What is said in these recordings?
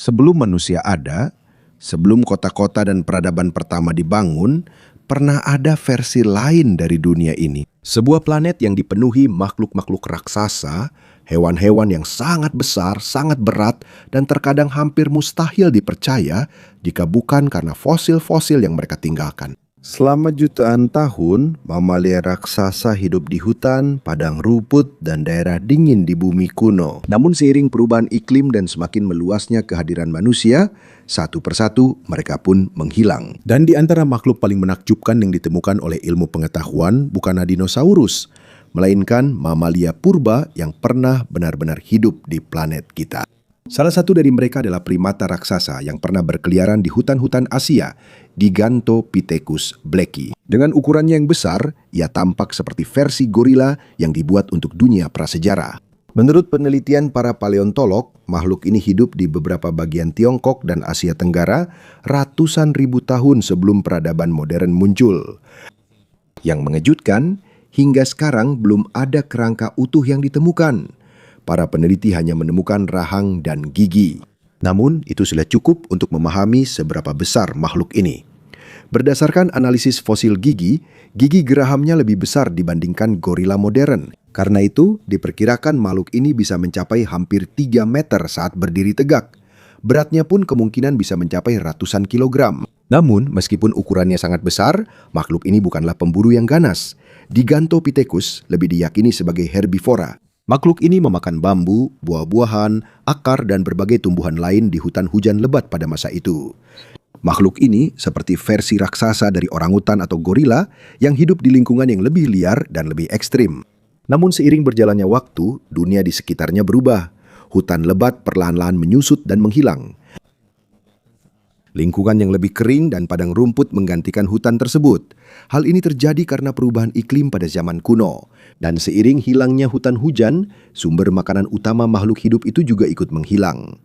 Sebelum manusia ada, sebelum kota-kota dan peradaban pertama dibangun, pernah ada versi lain dari dunia ini. Sebuah planet yang dipenuhi makhluk-makhluk raksasa, hewan-hewan yang sangat besar, sangat berat, dan terkadang hampir mustahil dipercaya jika bukan karena fosil-fosil yang mereka tinggalkan. Selama jutaan tahun, mamalia raksasa hidup di hutan, padang rumput, dan daerah dingin di bumi kuno. Namun seiring perubahan iklim dan semakin meluasnya kehadiran manusia, satu persatu mereka pun menghilang. Dan di antara makhluk paling menakjubkan yang ditemukan oleh ilmu pengetahuan bukanlah dinosaurus, melainkan mamalia purba yang pernah benar-benar hidup di planet kita. Salah satu dari mereka adalah primata raksasa yang pernah berkeliaran di hutan-hutan Asia, Gigantopithecus blacki. Dengan ukurannya yang besar, ia tampak seperti versi gorila yang dibuat untuk dunia prasejarah. Menurut penelitian para paleontolog, makhluk ini hidup di beberapa bagian Tiongkok dan Asia Tenggara ratusan ribu tahun sebelum peradaban modern muncul. Yang mengejutkan, hingga sekarang belum ada kerangka utuh yang ditemukan. Para peneliti hanya menemukan rahang dan gigi. Namun, itu sudah cukup untuk memahami seberapa besar makhluk ini. Berdasarkan analisis fosil gigi gerahamnya lebih besar dibandingkan gorila modern. Karena itu, diperkirakan makhluk ini bisa mencapai hampir 3 meter saat berdiri tegak. Beratnya pun kemungkinan bisa mencapai ratusan kilogram. Namun, meskipun ukurannya sangat besar, makhluk ini bukanlah pemburu yang ganas. Gigantopithecus lebih diyakini sebagai herbivora. Makhluk ini memakan bambu, buah-buahan, akar, dan berbagai tumbuhan lain di hutan hujan lebat pada masa itu. Makhluk ini seperti versi raksasa dari orangutan atau gorila yang hidup di lingkungan yang lebih liar dan lebih ekstrim. Namun seiring berjalannya waktu, dunia di sekitarnya berubah. Hutan lebat perlahan-lahan menyusut dan menghilang. Lingkungan yang lebih kering dan padang rumput menggantikan hutan tersebut. Hal ini terjadi karena perubahan iklim pada zaman kuno. Dan seiring hilangnya hutan hujan, sumber makanan utama makhluk hidup itu juga ikut menghilang.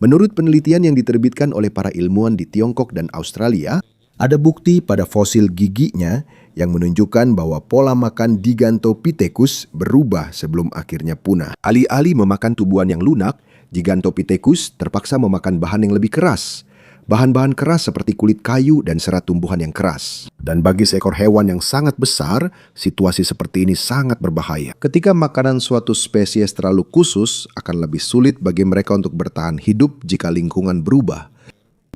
Menurut penelitian yang diterbitkan oleh para ilmuwan di Tiongkok dan Australia, ada bukti pada fosil giginya yang menunjukkan bahwa pola makan Gigantopithecus berubah sebelum akhirnya punah. Alih-alih memakan tumbuhan yang lunak, Gigantopithecus terpaksa memakan bahan yang lebih keras. Bahan-bahan keras seperti kulit kayu dan serat tumbuhan yang keras. Dan bagi seekor hewan yang sangat besar, situasi seperti ini sangat berbahaya. Ketika makanan suatu spesies terlalu khusus, akan lebih sulit bagi mereka untuk bertahan hidup jika lingkungan berubah.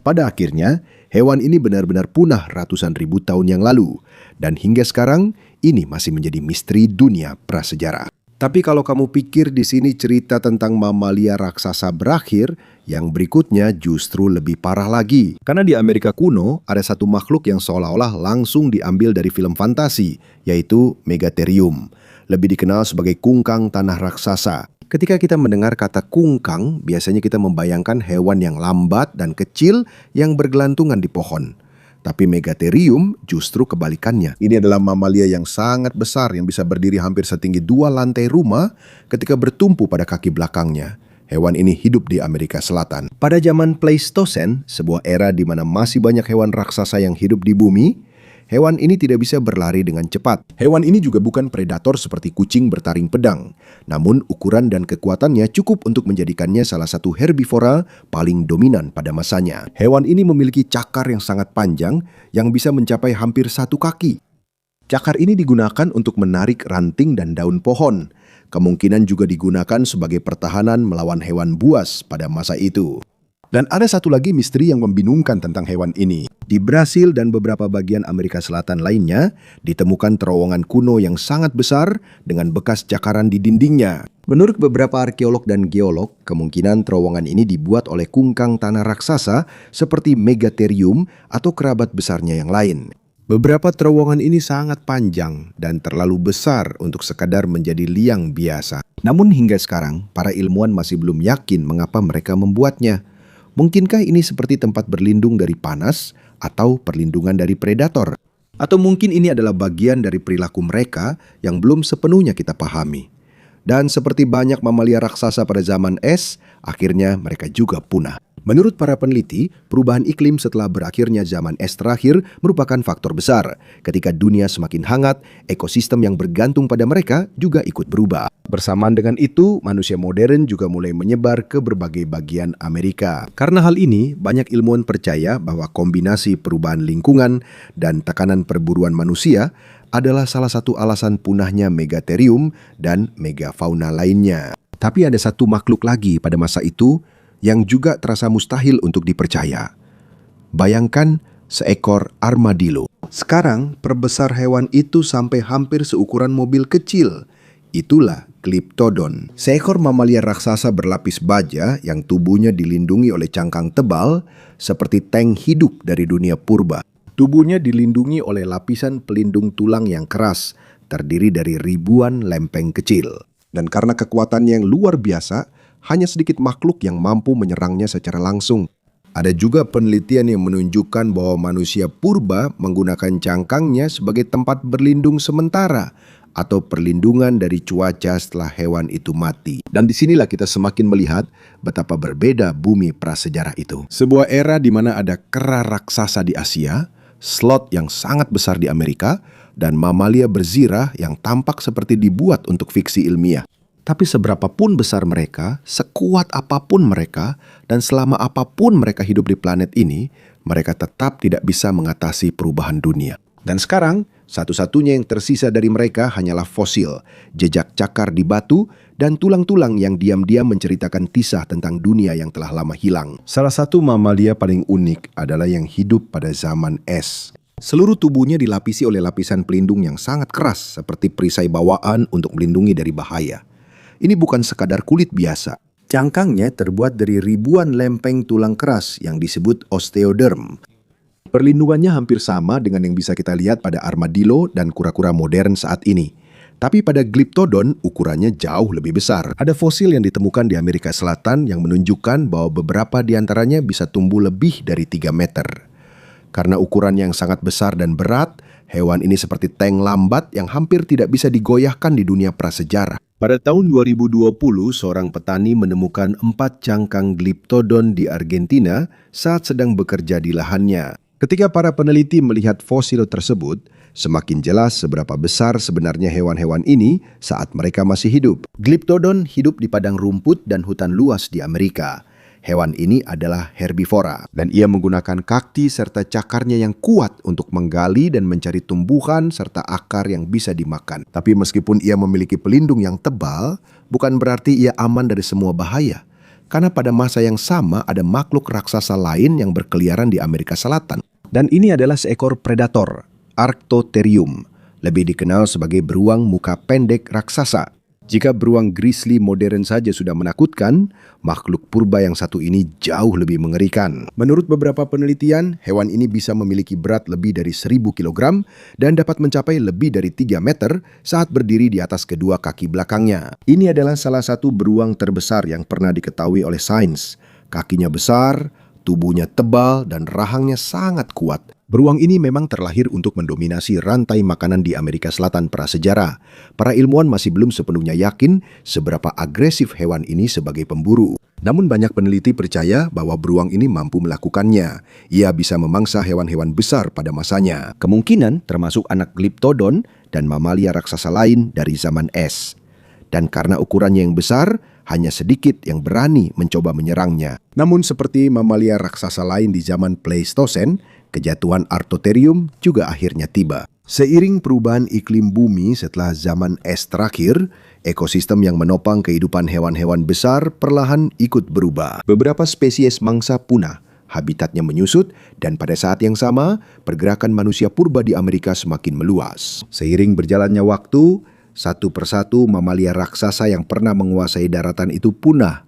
Pada akhirnya, hewan ini benar-benar punah ratusan ribu tahun yang lalu. Dan hingga sekarang, ini masih menjadi misteri dunia prasejarah. Tapi kalau kamu pikir di sini cerita tentang mamalia raksasa berakhir, yang berikutnya justru lebih parah lagi. Karena di Amerika kuno ada satu makhluk yang seolah-olah langsung diambil dari film fantasi, yaitu Megatherium. Lebih dikenal sebagai kungkang tanah raksasa. Ketika kita mendengar kata kungkang, biasanya kita membayangkan hewan yang lambat dan kecil yang bergelantungan di pohon. Tapi Megatherium justru kebalikannya. Ini adalah mamalia yang sangat besar yang bisa berdiri hampir setinggi 2 lantai rumah ketika bertumpu pada kaki belakangnya. Hewan ini hidup di Amerika Selatan. Pada zaman Pleistosen, sebuah era di mana masih banyak hewan raksasa yang hidup di bumi, hewan ini tidak bisa berlari dengan cepat. Hewan ini juga bukan predator seperti kucing bertaring pedang. Namun ukuran dan kekuatannya cukup untuk menjadikannya salah satu herbivora paling dominan pada masanya. Hewan ini memiliki cakar yang sangat panjang yang bisa mencapai hampir 1 kaki. Cakar ini digunakan untuk menarik ranting dan daun pohon. Kemungkinan juga digunakan sebagai pertahanan melawan hewan buas pada masa itu. Dan ada satu lagi misteri yang membingungkan tentang hewan ini. Di Brasil dan beberapa bagian Amerika Selatan lainnya, ditemukan terowongan kuno yang sangat besar dengan bekas cakaran di dindingnya. Menurut beberapa arkeolog dan geolog, kemungkinan terowongan ini dibuat oleh kungkang tanah raksasa seperti Megatherium atau kerabat besarnya yang lain. Beberapa terowongan ini sangat panjang dan terlalu besar untuk sekadar menjadi liang biasa. Namun hingga sekarang, para ilmuwan masih belum yakin mengapa mereka membuatnya. Mungkinkah ini seperti tempat berlindung dari panas atau perlindungan dari predator? Atau mungkin ini adalah bagian dari perilaku mereka yang belum sepenuhnya kita pahami. Dan seperti banyak mamalia raksasa pada zaman es, akhirnya mereka juga punah. Menurut para peneliti, perubahan iklim setelah berakhirnya zaman es terakhir merupakan faktor besar. Ketika dunia semakin hangat, ekosistem yang bergantung pada mereka juga ikut berubah. Bersamaan dengan itu, manusia modern juga mulai menyebar ke berbagai bagian Amerika. Karena hal ini, banyak ilmuwan percaya bahwa kombinasi perubahan lingkungan dan tekanan perburuan manusia adalah salah satu alasan punahnya megatherium dan megafauna lainnya. Tapi ada satu makhluk lagi pada masa itu yang juga terasa mustahil untuk dipercaya. Bayangkan seekor armadillo. Sekarang perbesar hewan itu sampai hampir seukuran mobil kecil. Itulah Glyptodon. Seekor mamalia raksasa berlapis baja yang tubuhnya dilindungi oleh cangkang tebal seperti tank hidup dari dunia purba. Tubuhnya dilindungi oleh lapisan pelindung tulang yang keras, terdiri dari ribuan lempeng kecil. Dan karena kekuatannya yang luar biasa, hanya sedikit makhluk yang mampu menyerangnya secara langsung. Ada juga penelitian yang menunjukkan bahwa manusia purba menggunakan cangkangnya sebagai tempat berlindung sementara atau perlindungan dari cuaca setelah hewan itu mati. Dan disinilah kita semakin melihat betapa berbeda bumi prasejarah itu. Sebuah era di mana ada kera raksasa di Asia, sloth yang sangat besar di Amerika, dan mamalia berzirah yang tampak seperti dibuat untuk fiksi ilmiah. Tapi seberapapun besar mereka, sekuat apapun mereka, dan selama apapun mereka hidup di planet ini, mereka tetap tidak bisa mengatasi perubahan dunia. Dan sekarang, satu-satunya yang tersisa dari mereka hanyalah fosil, jejak cakar di batu, dan tulang-tulang yang diam-diam menceritakan kisah tentang dunia yang telah lama hilang. Salah satu mamalia paling unik adalah yang hidup pada zaman es. Seluruh tubuhnya dilapisi oleh lapisan pelindung yang sangat keras, seperti perisai bawaan untuk melindungi dari bahaya. Ini bukan sekadar kulit biasa. Cangkangnya terbuat dari ribuan lempeng tulang keras yang disebut osteoderm. Perlindungannya hampir sama dengan yang bisa kita lihat pada armadillo dan kura-kura modern saat ini. Tapi pada Glyptodon ukurannya jauh lebih besar. Ada fosil yang ditemukan di Amerika Selatan yang menunjukkan bahwa beberapa di antaranya bisa tumbuh lebih dari 3 meter. Karena ukuran yang sangat besar dan berat, hewan ini seperti tank lambat yang hampir tidak bisa digoyahkan di dunia prasejarah. Pada tahun 2020, seorang petani menemukan 4 cangkang Glyptodon di Argentina saat sedang bekerja di lahannya. Ketika para peneliti melihat fosil tersebut, semakin jelas seberapa besar sebenarnya hewan-hewan ini saat mereka masih hidup. Glyptodon hidup di padang rumput dan hutan luas di Amerika. Hewan ini adalah herbivora dan ia menggunakan kaki serta cakarnya yang kuat untuk menggali dan mencari tumbuhan serta akar yang bisa dimakan. Tapi meskipun ia memiliki pelindung yang tebal, bukan berarti ia aman dari semua bahaya. Karena pada masa yang sama ada makhluk raksasa lain yang berkeliaran di Amerika Selatan. Dan ini adalah seekor predator, Arctotherium, lebih dikenal sebagai beruang muka pendek raksasa. Jika beruang grizzly modern saja sudah menakutkan, makhluk purba yang satu ini jauh lebih mengerikan. Menurut beberapa penelitian, hewan ini bisa memiliki berat lebih dari 1000 kg dan dapat mencapai lebih dari 3 meter saat berdiri di atas kedua kaki belakangnya. Ini adalah salah satu beruang terbesar yang pernah diketahui oleh sains. Kakinya besar, tubuhnya tebal, dan rahangnya sangat kuat. Beruang ini memang terlahir untuk mendominasi rantai makanan di Amerika Selatan prasejarah. Para ilmuwan masih belum sepenuhnya yakin seberapa agresif hewan ini sebagai pemburu. Namun banyak peneliti percaya bahwa beruang ini mampu melakukannya. Ia bisa memangsa hewan-hewan besar pada masanya. Kemungkinan termasuk anak Glyptodon dan mamalia raksasa lain dari zaman es. Dan karena ukurannya yang besar, hanya sedikit yang berani mencoba menyerangnya. Namun seperti mamalia raksasa lain di zaman Pleistosen, kejatuhan Arctotherium juga akhirnya tiba. Seiring perubahan iklim bumi setelah zaman es terakhir, ekosistem yang menopang kehidupan hewan-hewan besar perlahan ikut berubah. Beberapa spesies mangsa punah, habitatnya menyusut, dan pada saat yang sama, pergerakan manusia purba di Amerika semakin meluas. Seiring berjalannya waktu, satu persatu mamalia raksasa yang pernah menguasai daratan itu punah,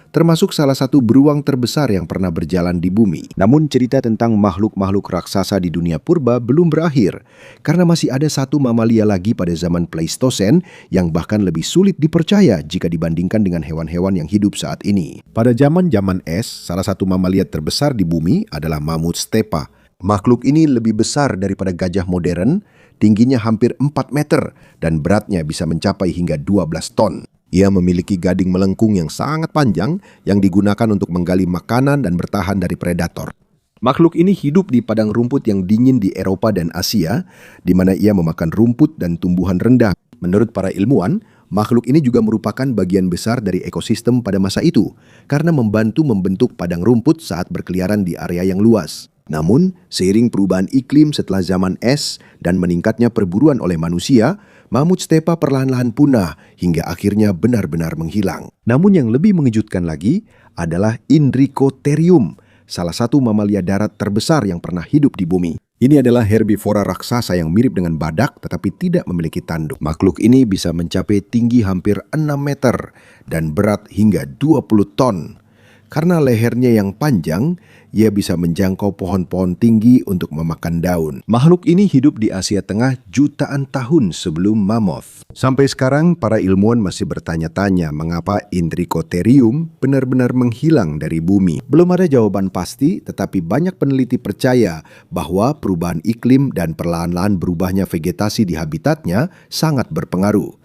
termasuk salah satu beruang terbesar yang pernah berjalan di bumi. Namun cerita tentang makhluk-makhluk raksasa di dunia purba belum berakhir, karena masih ada satu mamalia lagi pada zaman Pleistosen yang bahkan lebih sulit dipercaya jika dibandingkan dengan hewan-hewan yang hidup saat ini. Pada zaman-zaman es, salah satu mamalia terbesar di bumi adalah mamut stepa. Makhluk ini lebih besar daripada gajah modern, tingginya hampir 4 meter, dan beratnya bisa mencapai hingga 12 ton. Ia memiliki gading melengkung yang sangat panjang yang digunakan untuk menggali makanan dan bertahan dari predator. Makhluk ini hidup di padang rumput yang dingin di Eropa dan Asia, di mana ia memakan rumput dan tumbuhan rendah. Menurut para ilmuwan, makhluk ini juga merupakan bagian besar dari ekosistem pada masa itu, karena membantu membentuk padang rumput saat berkeliaran di area yang luas. Namun, seiring perubahan iklim setelah zaman es dan meningkatnya perburuan oleh manusia, mamut stepa perlahan-lahan punah hingga akhirnya benar-benar menghilang. Namun yang lebih mengejutkan lagi adalah Indricotherium, salah satu mamalia darat terbesar yang pernah hidup di bumi. Ini adalah herbivora raksasa yang mirip dengan badak tetapi tidak memiliki tanduk. Makhluk ini bisa mencapai tinggi hampir 6 meter dan berat hingga 20 ton. Karena lehernya yang panjang, ia bisa menjangkau pohon-pohon tinggi untuk memakan daun. Makhluk ini hidup di Asia Tengah jutaan tahun sebelum mammoth. Sampai sekarang, para ilmuwan masih bertanya-tanya mengapa Indricotherium benar-benar menghilang dari bumi. Belum ada jawaban pasti, tetapi banyak peneliti percaya bahwa perubahan iklim dan perlahan-lahan berubahnya vegetasi di habitatnya sangat berpengaruh.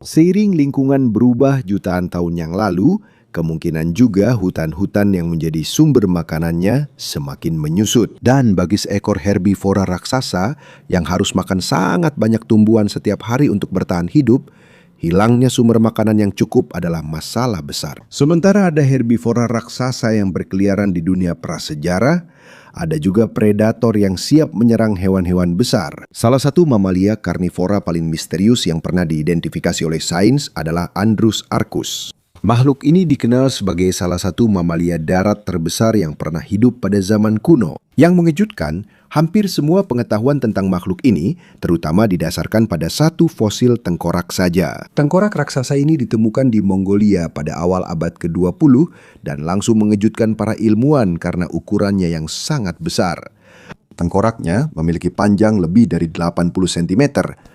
Seiring lingkungan berubah jutaan tahun yang lalu, kemungkinan juga hutan-hutan yang menjadi sumber makanannya semakin menyusut. Dan bagi seekor herbivora raksasa yang harus makan sangat banyak tumbuhan setiap hari untuk bertahan hidup, hilangnya sumber makanan yang cukup adalah masalah besar. Sementara ada herbivora raksasa yang berkeliaran di dunia prasejarah, ada juga predator yang siap menyerang hewan-hewan besar. Salah satu mamalia karnivora paling misterius yang pernah diidentifikasi oleh sains adalah Andrus arcus. Makhluk ini dikenal sebagai salah satu mamalia darat terbesar yang pernah hidup pada zaman kuno. Yang mengejutkan, hampir semua pengetahuan tentang makhluk ini terutama didasarkan pada satu fosil tengkorak saja. Tengkorak raksasa ini ditemukan di Mongolia pada awal abad ke-20 dan langsung mengejutkan para ilmuwan karena ukurannya yang sangat besar. Tengkoraknya memiliki panjang lebih dari 80 cm,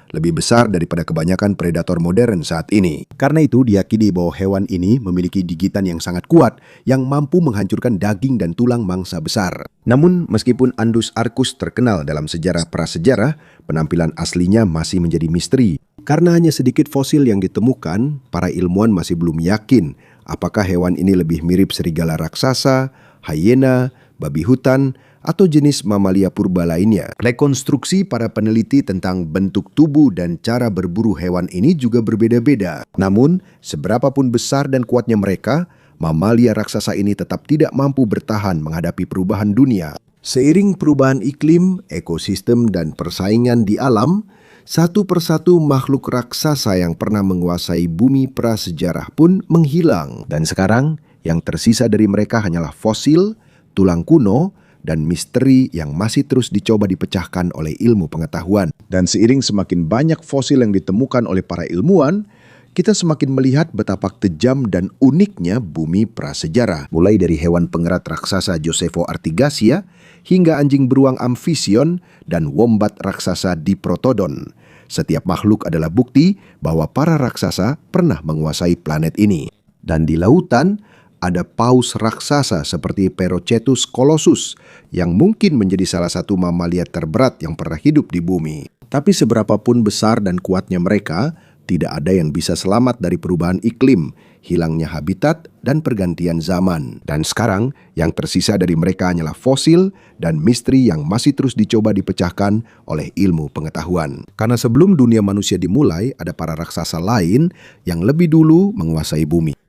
lebih besar daripada kebanyakan predator modern saat ini. Karena itu diyakini bahwa hewan ini memiliki gigitan yang sangat kuat yang mampu menghancurkan daging dan tulang mangsa besar. Namun meskipun Andrus arcus terkenal dalam sejarah prasejarah, penampilan aslinya masih menjadi misteri. Karena hanya sedikit fosil yang ditemukan, para ilmuwan masih belum yakin apakah hewan ini lebih mirip serigala raksasa, hyena, babi hutan, atau jenis mamalia purba lainnya. Rekonstruksi para peneliti tentang bentuk tubuh dan cara berburu hewan ini juga berbeda-beda. Namun, seberapapun besar dan kuatnya mereka, mamalia raksasa ini tetap tidak mampu bertahan menghadapi perubahan dunia. Seiring perubahan iklim, ekosistem, dan persaingan di alam, satu persatu makhluk raksasa yang pernah menguasai bumi prasejarah pun menghilang. Dan sekarang, yang tersisa dari mereka hanyalah fosil, tulang kuno, dan misteri yang masih terus dicoba dipecahkan oleh ilmu pengetahuan. Dan seiring semakin banyak fosil yang ditemukan oleh para ilmuwan, kita semakin melihat betapa kejam dan uniknya bumi prasejarah. Mulai dari hewan pengerat raksasa Josephus artigasia, hingga anjing beruang Amphision dan wombat raksasa Diprotodon. Setiap makhluk adalah bukti bahwa para raksasa pernah menguasai planet ini. Dan di lautan, ada paus raksasa seperti Perocetus colossus yang mungkin menjadi salah satu mamalia terberat yang pernah hidup di bumi. Tapi seberapapun besar dan kuatnya mereka, tidak ada yang bisa selamat dari perubahan iklim, hilangnya habitat, dan pergantian zaman. Dan sekarang, yang tersisa dari mereka hanyalah fosil dan misteri yang masih terus dicoba dipecahkan oleh ilmu pengetahuan. Karena sebelum dunia manusia dimulai, ada para raksasa lain yang lebih dulu menguasai bumi.